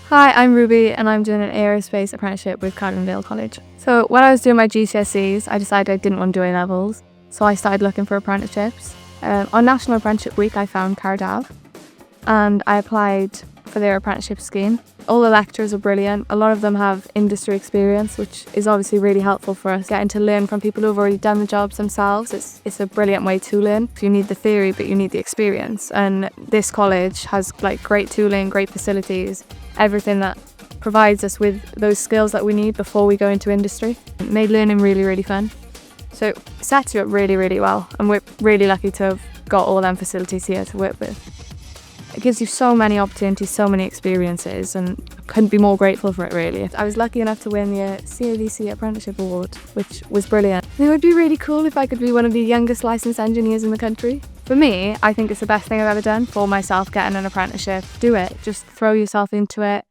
Hi, I'm Ruby and I'm doing an Aerospace apprenticeship with Cardiff and Vale College. So when I was doing my GCSEs, I decided I didn't want to do A-levels, so I started looking for apprenticeships. On National Apprenticeship Week, I found Cardiff and I applied for their apprenticeship scheme. All the lecturers are brilliant. A lot of them have industry experience, which is obviously really helpful for us getting to learn from people who've already done the jobs themselves. It's a brilliant way to learn. You need the theory, but you need the experience. And this college has great tooling, great facilities, everything that provides us with those skills that we need before we go into industry. It made learning really, really fun. So it sets you up really, really well. And we're really lucky to have got all them facilities here to work with. It gives you so many opportunities, so many experiences, and I couldn't be more grateful for it, really. I was lucky enough to win the CAVC Apprenticeship Award, which was brilliant. It would be really cool if I could be one of the youngest licensed engineers in the country. For me, I think it's the best thing I've ever done for myself, getting an apprenticeship. Do it. Just throw yourself into it.